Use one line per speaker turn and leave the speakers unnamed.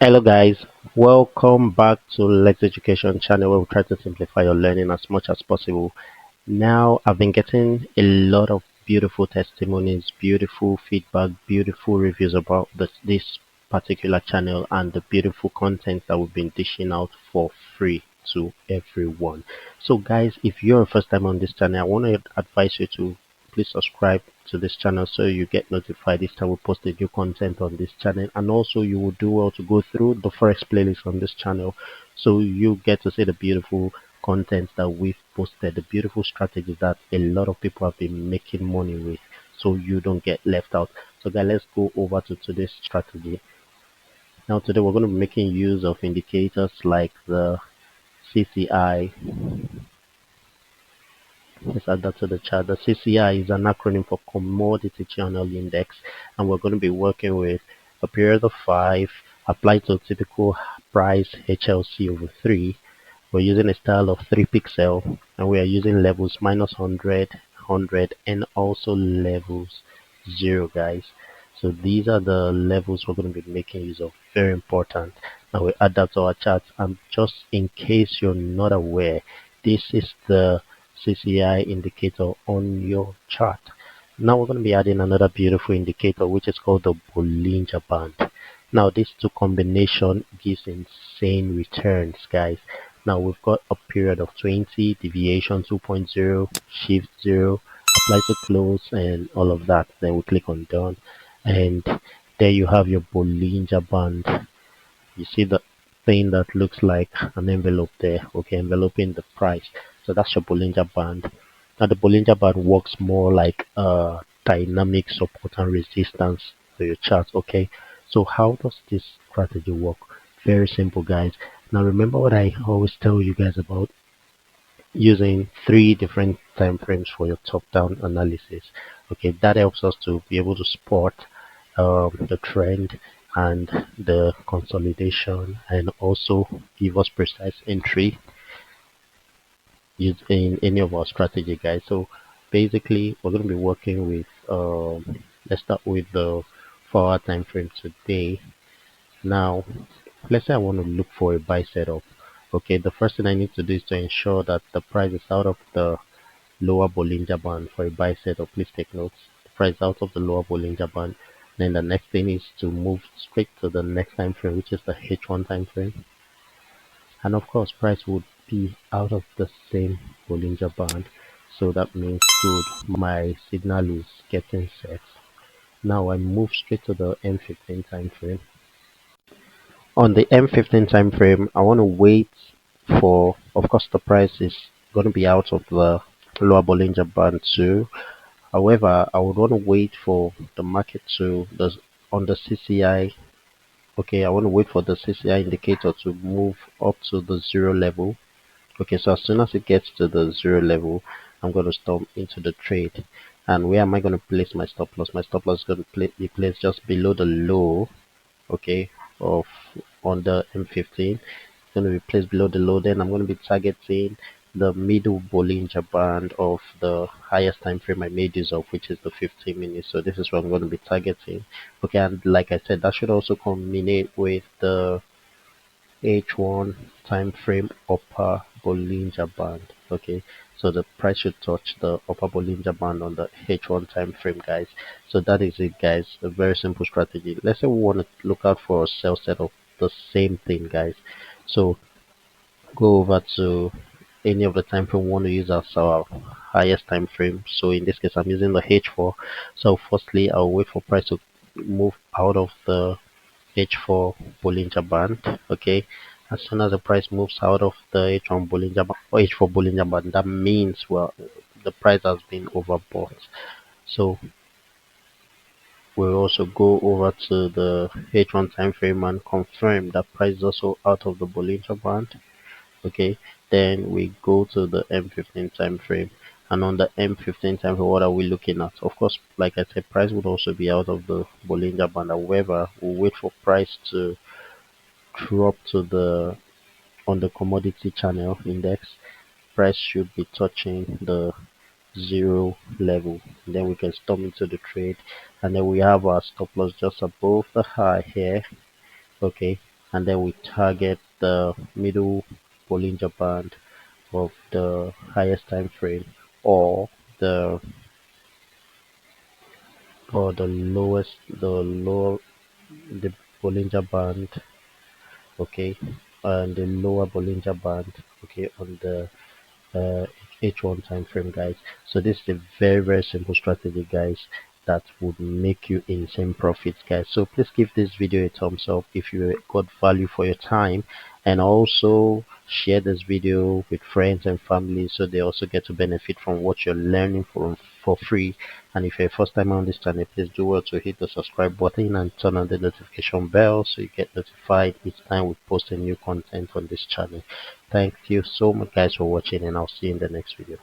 Hello guys, welcome back to Lexyducation channel where we try to simplify your learning as much as possible. Now I've been getting a lot of beautiful testimonies, beautiful feedback, beautiful reviews about this particular channel and the beautiful content that we've been dishing out for free to everyone. So guys, if you're a first time on this channel, I want to advise you to please subscribe to this channel so you get notified each time we post a new content on this channel, and also you will do well to go through the Forex playlist on this channel so you get to see the beautiful content that we've posted, the beautiful strategies that a lot of people have been making money with, so you don't get left out. So guys, let's go over to today's strategy. Now today we're going to be making use of indicators like the CCI. Let's add that to the chart. The CCI is an acronym for Commodity Channel Index, and we're going to be working with a period of 5 applied to a typical price HLC over 3. We're using a style of 3 pixel, and we are using levels minus 100, 100, and also levels 0, guys. So these are the levels we're going to be making use of. Very important. Now we add that to our chart, and just in case you're not aware, this is the CCI indicator on your chart. Now we're going to be adding another beautiful indicator which is called the Bollinger Band. Now these two combination gives insane returns, guys. Now we've got a period of 20, deviation 2.0, shift 0, apply to close, and all of that. Then we click on done, and there you have your Bollinger Band. You see the thing that looks like an envelope there, okay, enveloping the price. So that's your Bollinger Band. Now the Bollinger Band works more like a dynamic support and resistance to your chart, okay. So how does this strategy work? Very simple, guys. Now remember what I always tell you guys about using 3 different time frames for your top-down analysis. Okay, that helps us to be able to spot the trend and the consolidation, and also give us precise entry using any of our strategy, guys. So basically, we're going to be working with let's start with the 4-hour time frame today. Now, let's say I want to look for a buy setup. Okay, the first thing I need to do is to ensure that the price is out of the lower Bollinger Band for a buy setup. Please take notes. The price out of the lower Bollinger Band. Then the next thing is to move straight to the next time frame, which is the H1 time frame. And of course, price would be out of the same Bollinger Band. So that means good. My signal is getting set. Now I move straight to the M15 time frame. On the M15 time frame, I want to wait for, of course, the price is going to be out of the lower Bollinger Band too. However, I would want to wait for the market to on the CCI. Okay, I want to wait for the CCI indicator to move up to the 0 level. Okay, so as soon as it gets to the 0 level, I'm going to stop into the trade. And where am I going to place my stop loss? My stop loss is going to be placed just below the low, okay, of on the M15. It's going to be placed below the low. Then I'm going to be targeting the middle Bollinger Band of the highest time frame I made use of, which is the 15 minutes. So this is what I'm going to be targeting. Okay, and like I said, that should also combine with the H1 time frame upper Bollinger Band. Okay, so the price should touch the upper Bollinger Band on the H1 time frame, guys. So that is it, guys. A very simple strategy. Let's say we want to look out for a sell setup, the same thing, guys. So go over to any of the time frame we want to use as our highest time frame. So in this case, I'm using the H4. So firstly, I'll wait for price to move out of the H4 Bollinger Band. Okay, as soon as the price moves out of the H1 Bollinger Band or H4 Bollinger Band, that means, well, the price has been overbought. So we'll also go over to the H1 time frame and confirm that price is also out of the Bollinger Band. Okay, then we go to the M15 time frame, and on the M15 time frame, what are we looking at? Of course, like I said, price would also be out of the Bollinger Band. However, we'll wait for price to drop to the on the commodity channel index. Price should be touching the 0 level. Then we can stop into the trade, and then we have our stop loss just above the high here. Okay, and then we target the middle Bollinger Band of the highest time frame, or the the Bollinger Band, okay, and the lower Bollinger Band, okay, on the uh, H1 time frame, guys. So this is a very simple strategy, guys, that would make you insane profits, guys. So please give this video a thumbs up if you got value for your time, and also share this video with friends and family so they also get to benefit from what you're learning for free. And if you're a first time on this channel, please do well to hit the subscribe button and turn on the notification bell so you get notified each time we post a new content on this channel. Thank you so much, guys, for watching, and I'll see you in the next video.